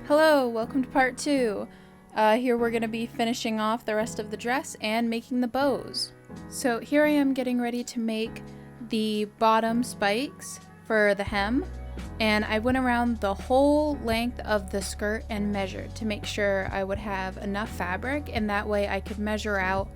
Hello, welcome to part 2. Here we're going to be finishing off the rest of the dress and making the bows. So here I am getting ready to make the bottom spikes for the hem, and I went around the whole length of the skirt and measured to make sure I would have enough fabric, and that way I could measure out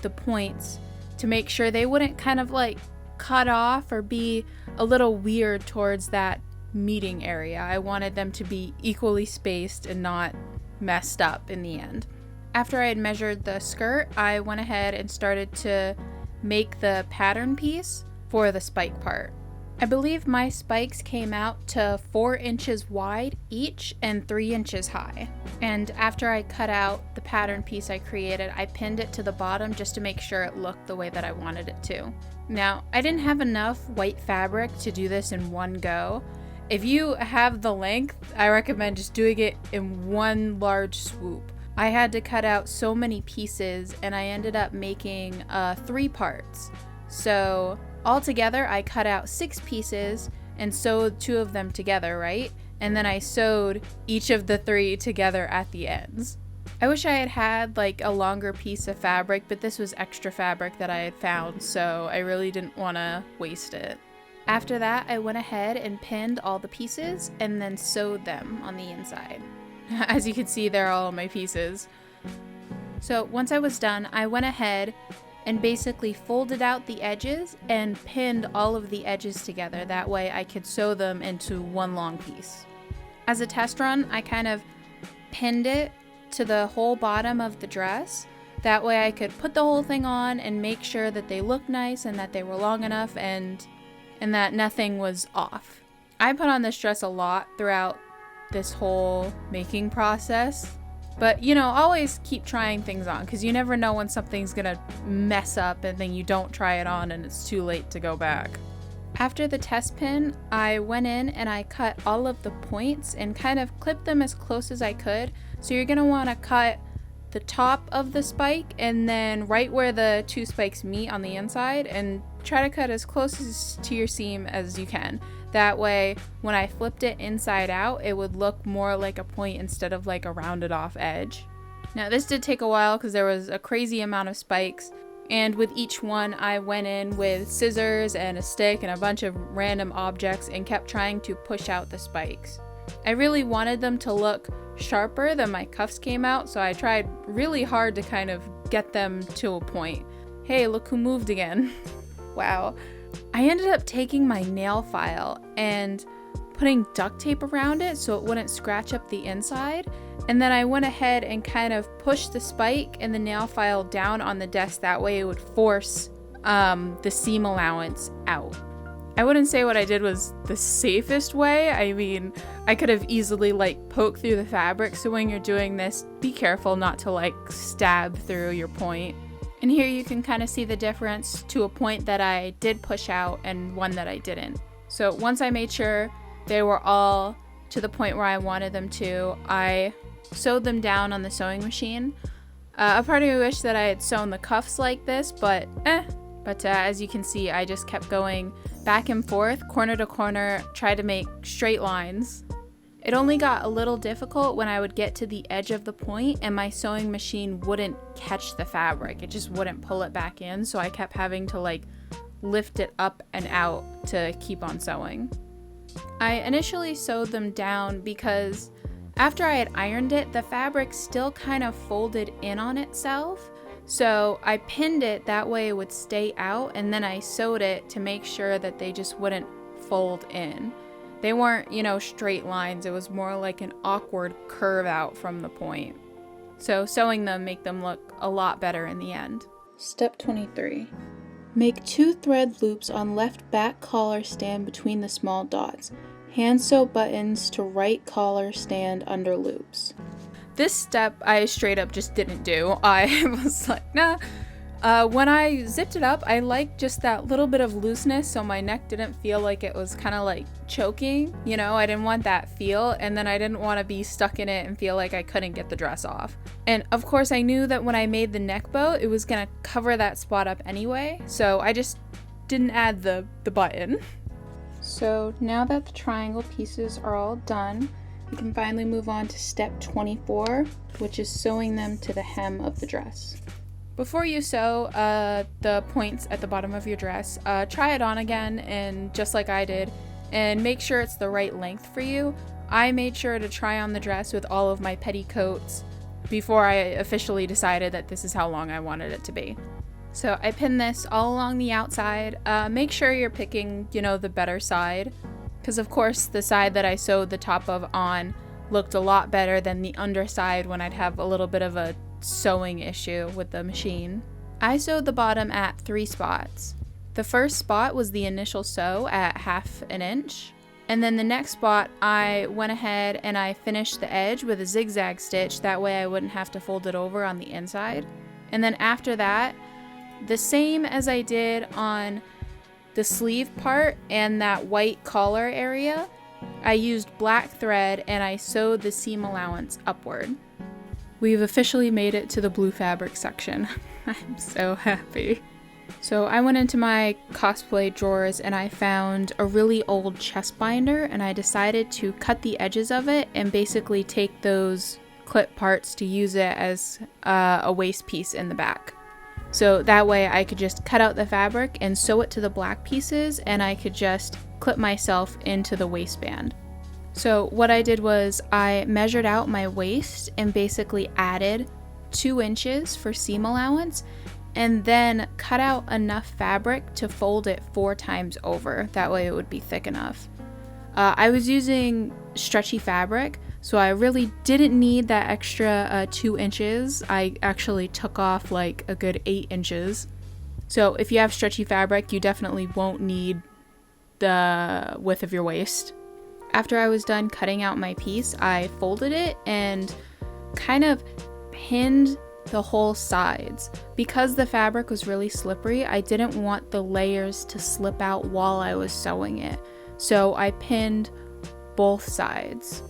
the points to make sure they wouldn't kind of like cut off or be a little weird towards that meeting area. I wanted them to be equally spaced and not messed up in the end. After I had measured the skirt, I went ahead and started to make the pattern piece for the spike part. I believe my spikes came out to 4 inches wide each and 3 inches high. And after I cut out the pattern piece I created, I pinned it to the bottom just to make sure it looked the way that I wanted it to. Now, I didn't have enough white fabric to do this in one go. If you have the length, I recommend just doing it in one large swoop. I had to cut out so many pieces and I ended up making 3 parts. So altogether I cut out 6 pieces and sewed 2 of them together, right? And then I sewed each of the 3 together at the ends. I wish I had had like a longer piece of fabric, but this was extra fabric that I had found, so I really didn't want to waste it. After that, I went ahead and pinned all the pieces and then sewed them on the inside. As you can see, they're all my pieces. So once I was done, I went ahead and basically folded out the edges and pinned all of the edges together. That way I could sew them into one long piece. As a test run, I kind of pinned it to the whole bottom of the dress. That way I could put the whole thing on and make sure that they looked nice and that they were long enough and that nothing was off. I put on this dress a lot throughout this whole making process, but you know, always keep trying things on because you never know when something's gonna mess up and then you don't try it on and it's too late to go back. After the test pin, I went in and I cut all of the points and kind of clipped them as close as I could. So you're gonna wanna cut the top of the spike and then right where the 2 spikes meet on the inside, and try to cut as close to your seam as you can. That way when I flipped it inside out, it would look more like a point instead of like a rounded off edge. Now this did take a while because there was a crazy amount of spikes, and with each one I went in with scissors and a stick and a bunch of random objects and kept trying to push out the spikes. I really wanted them to look sharper than my cuffs came out, so I tried really hard to kind of get them to a point. Hey, look who moved again. Wow. I ended up taking my nail file and putting duct tape around it so it wouldn't scratch up the inside, and then I went ahead and kind of pushed the spike and the nail file down on the desk. That way it would force the seam allowance out. I wouldn't say what I did was the safest way. I mean, I could have easily like poked through the fabric, so when you're doing this, be careful not to like stab through your point. And here you can kind of see the difference to a point that I did push out and one that I didn't. So once I made sure they were all to the point where I wanted them to, I sewed them down on the sewing machine. A part of me wished that I had sewn the cuffs like this, but as you can see, I just kept going back and forth, corner to corner, tried to make straight lines. It only got a little difficult when I would get to the edge of the point and my sewing machine wouldn't catch the fabric. It just wouldn't pull it back in, so I kept having to like lift it up and out to keep on sewing. I initially sewed them down because after I had ironed it, the fabric still kind of folded in on itself. So I pinned it that way it would stay out, and then I sewed it to make sure that they just wouldn't fold in. They weren't, you know, straight lines. It was more like an awkward curve out from the point. So sewing them make them look a lot better in the end. Step 23. Make 2 thread loops on left back collar stand between the small dots. Hand sew buttons to right collar stand under loops. This step I straight up just didn't do. I was like, nah. When I zipped it up, I liked just that little bit of looseness so my neck didn't feel like it was kind of like choking. You know, I didn't want that feel, and then I didn't want to be stuck in it and feel like I couldn't get the dress off. And of course I knew that when I made the neck bow, it was gonna cover that spot up anyway, so I just didn't add the button. So now that the triangle pieces are all done, we can finally move on to step 24, which is sewing them to the hem of the dress. Before you sew the points at the bottom of your dress, try it on again, and just like I did, and make sure it's the right length for you. I made sure to try on the dress with all of my petticoats before I officially decided that this is how long I wanted it to be. So I pinned this all along the outside. Make sure you're picking, the better side, because of course the side that I sewed the top of on looked a lot better than the underside when I'd have a little bit of a sewing issue with the machine. I sewed the bottom at 3 spots. The first spot was the initial sew at 1/2 inch. And then the next spot, I went ahead and I finished the edge with a zigzag stitch. That way I wouldn't have to fold it over on the inside. And then after that, the same as I did on the sleeve part and that white collar area, I used black thread and I sewed the seam allowance upward. We've officially made it to the blue fabric section. I'm so happy. So I went into my cosplay drawers and I found a really old chest binder, and I decided to cut the edges of it and basically take those clip parts to use it as a waist piece in the back. So that way I could just cut out the fabric and sew it to the black pieces, and I could just clip myself into the waistband. So what I did was I measured out my waist and basically added 2 inches for seam allowance, and then cut out enough fabric to fold it 4 times over. That way it would be thick enough. I was using stretchy fabric, so I really didn't need that extra 2 inches. I actually took off like a good 8 inches. So if you have stretchy fabric, you definitely won't need the width of your waist. After I was done cutting out my piece, I folded it and kind of pinned the whole sides. Because the fabric was really slippery, I didn't want the layers to slip out while I was sewing it. So I pinned both sides.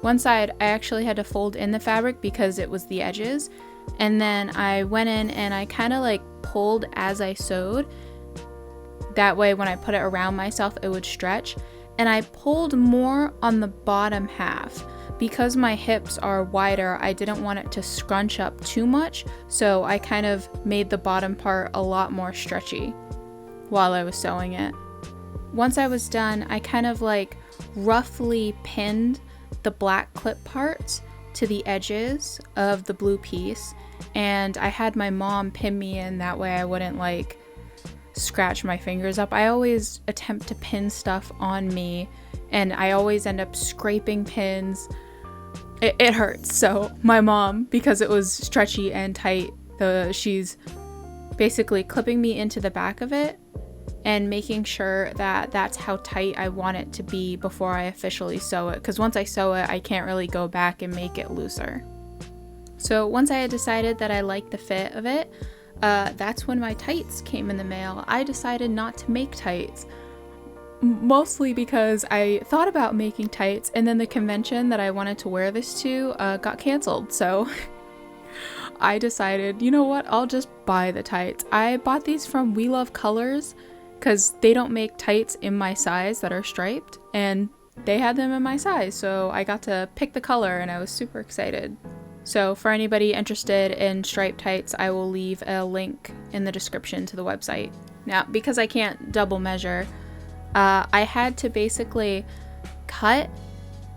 One side I actually had to fold in the fabric because it was the edges, and then I went in and I kind of like pulled as I sewed. That way when I put it around myself it would stretch, and I pulled more on the bottom half. Because my hips are wider, I didn't want it to scrunch up too much, so I kind of made the bottom part a lot more stretchy while I was sewing it. Once I was done, I kind of like roughly pinned the black clip parts to the edges of the blue piece, and I had my mom pin me in, that way I wouldn't like scratch my fingers up. I always attempt to pin stuff on me, and I always end up scraping pins. It hurts. So my mom, because it was stretchy and tight, she's basically clipping me into the back of it and making sure that that's how tight I want it to be before I officially sew it, because once I sew it I can't really go back and make it looser. So once I had decided that I liked the fit of it, that's when my tights came in the mail. I decided not to make tights, mostly because I thought about making tights, and then the convention that I wanted to wear this to got canceled. So I decided, you know what, I'll just buy the tights. I bought these from We Love Colors because they don't make tights in my size that are striped, and they had them in my size, so I got to pick the color and I was super excited. So for anybody interested in striped tights, I will leave a link in the description to the website. Now, because I can't double measure, I had to basically cut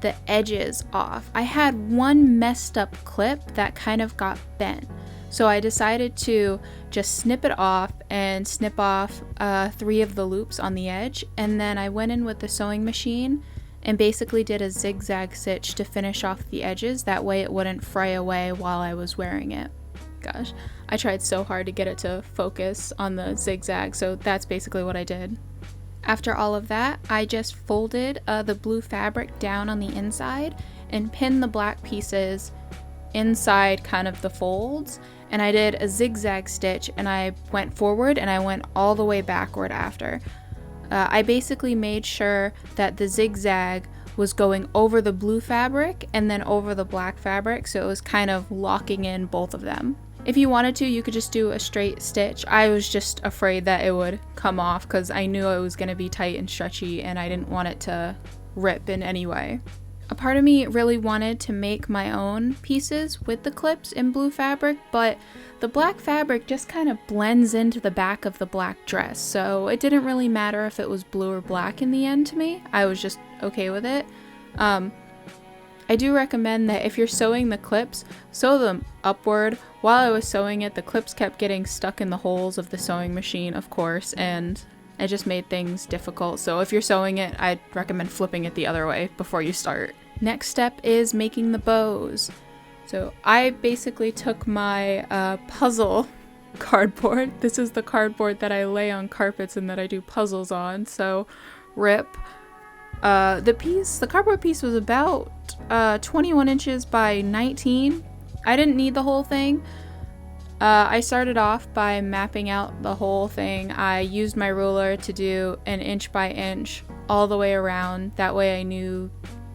the edges off. I had one messed up clip that kind of got bent. So I decided to just snip it off and snip off 3 of the loops on the edge. And then I went in with the sewing machine and basically did a zigzag stitch to finish off the edges. That way it wouldn't fray away while I was wearing it. Gosh, I tried so hard to get it to focus on the zigzag, so that's basically what I did. After all of that, I just folded the blue fabric down on the inside and pinned the black pieces inside kind of the folds, and I did a zigzag stitch and I went forward and I went all the way backward after. I basically made sure that the zigzag was going over the blue fabric and then over the black fabric, so it was kind of locking in both of them. If you wanted to, you could just do a straight stitch. I was just afraid that it would come off because I knew it was going to be tight and stretchy and I didn't want it to rip in any way. A part of me really wanted to make my own pieces with the clips in blue fabric, but the black fabric just kind of blends into the back of the black dress, so it didn't really matter if it was blue or black in the end to me. I was just okay with it. I do recommend that if you're sewing the clips, sew them upward. While I was sewing it, the clips kept getting stuck in the holes of the sewing machine, of course, and it just made things difficult. So if you're sewing it, I'd recommend flipping it the other way before you start. Next step is making the bows. So I basically took my puzzle cardboard. This is the cardboard that I lay on carpets and that I do puzzles on, so rip. The cardboard piece was about 21 inches by 19. I didn't need the whole thing. I started off by mapping out the whole thing. I used my ruler to do an inch by inch all the way around. That way I knew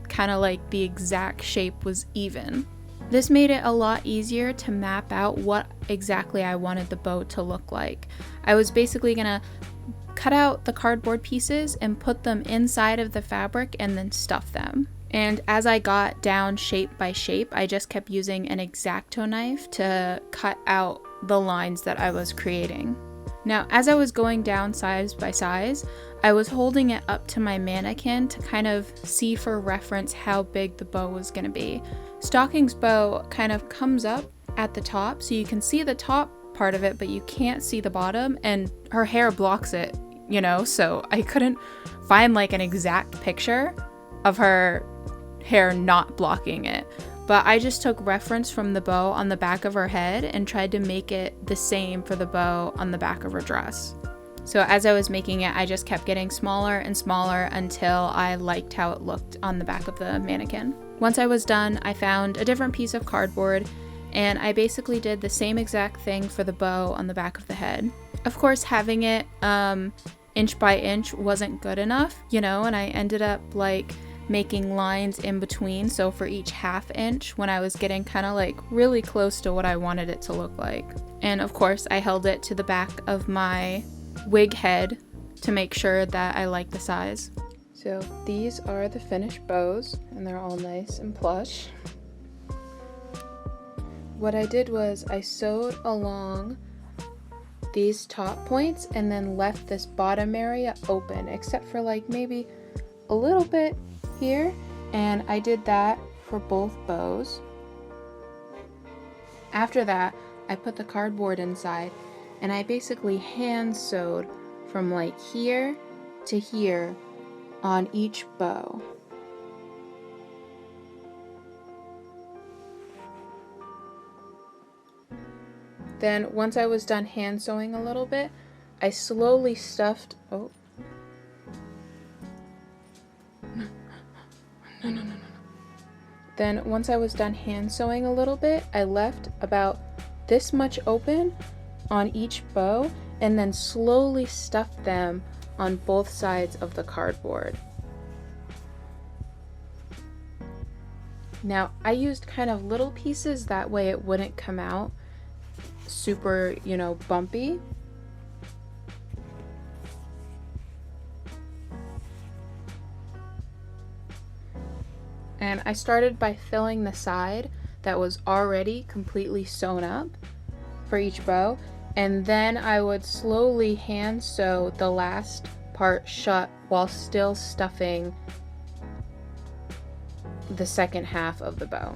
kind of like the exact shape was even. This made it a lot easier to map out what exactly I wanted the bow to look like. I was basically gonna cut out the cardboard pieces and put them inside of the fabric and then stuff them. And as I got down shape by shape, I just kept using an X-Acto knife to cut out the lines that I was creating. Now, as I was going down size by size, I was holding it up to my mannequin to kind of see for reference how big the bow was going to be. Stocking's bow kind of comes up at the top, so you can see the top part of it, but you can't see the bottom, and her hair blocks it, you know, so I couldn't find like an exact picture of her hair not blocking it. But I just took reference from the bow on the back of her head and tried to make it the same for the bow on the back of her dress. So as I was making it, I just kept getting smaller and smaller until I liked how it looked on the back of the mannequin. Once I was done, I found a different piece of cardboard and I basically did the same exact thing for the bow on the back of the head. Of course, having it inch by inch wasn't good enough, you know, and I ended up like making lines in between, so for each half inch when I was getting kind of like really close to what I wanted it to look like. And of course I held it to the back of my wig head to make sure that I like the size. So these are the finished bows and they're all nice and plush. What I did was I sewed along these top points and then left this bottom area open, except for like maybe a little bit here, and I did that for both bows. After that, I put the cardboard inside and I basically hand sewed from like here to here on each bow. Then once I was done hand sewing a little bit, I slowly stuffed, Then once I was done hand sewing a little bit, I left about this much open on each bow and then slowly stuffed them on both sides of the cardboard. Now I used kind of little pieces, that way it wouldn't come out super, you know, bumpy. And I started by filling the side that was already completely sewn up for each bow, and then I would slowly hand sew the last part shut while still stuffing the second half of the bow.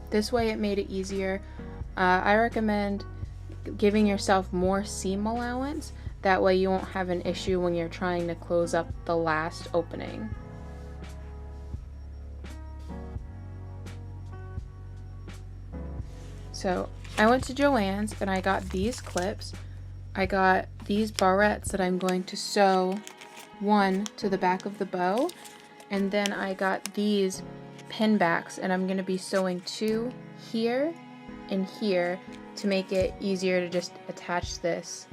This way it made it easier. I recommend giving yourself more seam allowance, that way you won't have an issue when you're trying to close up the last opening. So I went to Joann's and I got these clips. I got these barrettes that I'm going to sew one to the back of the bow, and then I got these pin backs and I'm going to be sewing two here and here to make it easier to just attach this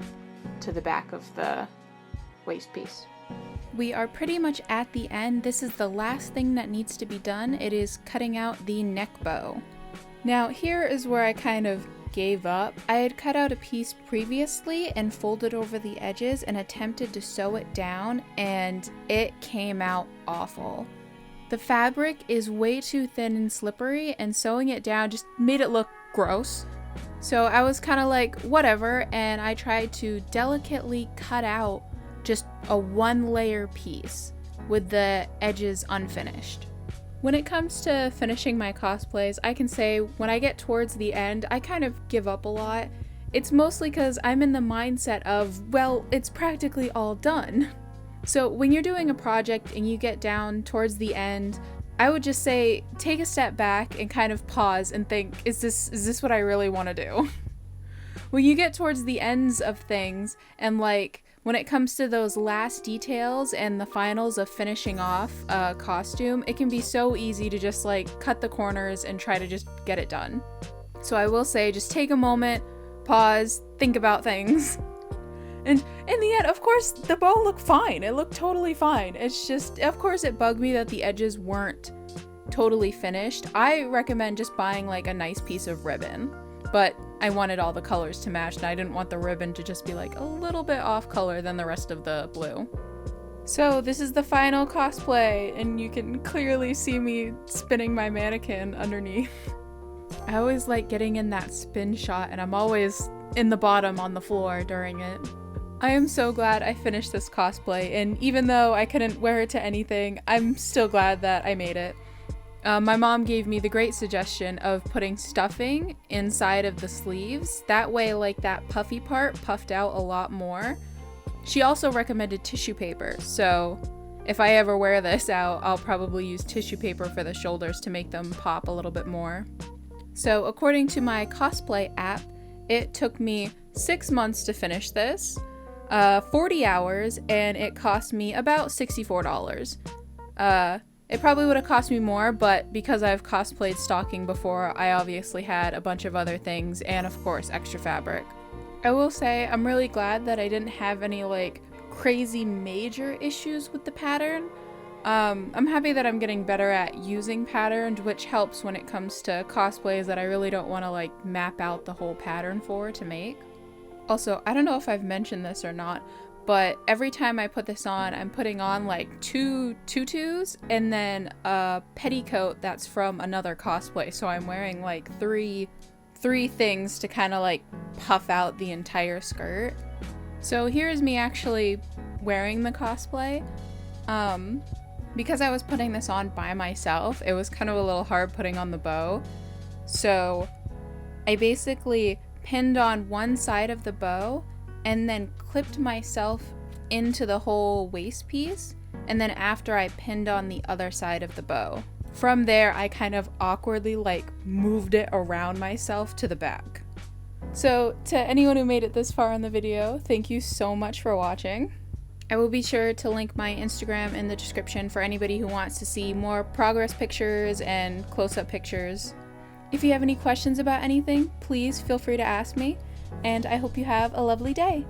to the back of the waist piece. We are pretty much at the end. This is the last thing that needs to be done. It is cutting out the neck bow. Now here is where I kind of gave up. I had cut out a piece previously and folded over the edges and attempted to sew it down, and it came out awful. the fabric is way too thin and slippery, and sewing it down just made it look gross. So I was kind of like, whatever, and I tried to delicately cut out just a 1-layer piece with the edges unfinished. When it comes to finishing my cosplays, I can say when I get towards the end, I kind of give up a lot. It's mostly because I'm in the mindset of, well, it's practically all done. So when you're doing a project and you get down towards the end, I would just say take a step back and kind of pause and think, is this what I really want to do? When you get towards the ends of things, and like when it comes to those last details and the finals of finishing off a costume, it can be so easy to just like cut the corners and try to just get it done. So I will say, just take a moment, pause, think about things. And in the end, of course, the bow looked fine. It looked totally fine. It's just, of course, it bugged me that the edges weren't totally finished. I recommend just buying like a nice piece of ribbon, but I wanted all the colors to match, and I didn't want the ribbon to just be like a little bit off color than the rest of the blue. So this is the final cosplay, and you can clearly see me spinning my mannequin underneath. I always like getting in that spin shot, and I'm always in the bottom on the floor during it. I am so glad I finished this cosplay, and even though I couldn't wear it to anything, I'm still glad that I made it. My mom gave me the great suggestion of putting stuffing inside of the sleeves. That way, like, that puffy part puffed out a lot more. She also recommended tissue paper, so if I ever wear this out, I'll probably use tissue paper for the shoulders to make them pop a little bit more. So according to my cosplay app, it took me 6 months to finish this, 40 hours, and it cost me about $64. It probably would have cost me more, but because I've cosplayed stocking before, I obviously had a bunch of other things and, of course, extra fabric. I will say I'm really glad that I didn't have any like crazy major issues with the pattern. I'm happy that I'm getting better at using patterns, which helps when it comes to cosplays that I really don't want to like map out the whole pattern for to make. Also, I don't know if I've mentioned this or not, but every time I put this on, I'm putting on like 2 tutus and then a petticoat that's from another cosplay. So I'm wearing like three things to kind of like puff out the entire skirt. So here's me actually wearing the cosplay. Because I was putting this on by myself, it was kind of a little hard putting on the bow. So I basically pinned on one side of the bow and then clipped myself into the whole waist piece, and then after I pinned on the other side of the bow. From there, I kind of awkwardly like moved it around myself to the back. So to anyone who made it this far in the video, thank you so much for watching. I will be sure to link my Instagram in the description for anybody who wants to see more progress pictures and close-up pictures. If you have any questions about anything, please feel free to ask me, and I hope you have a lovely day.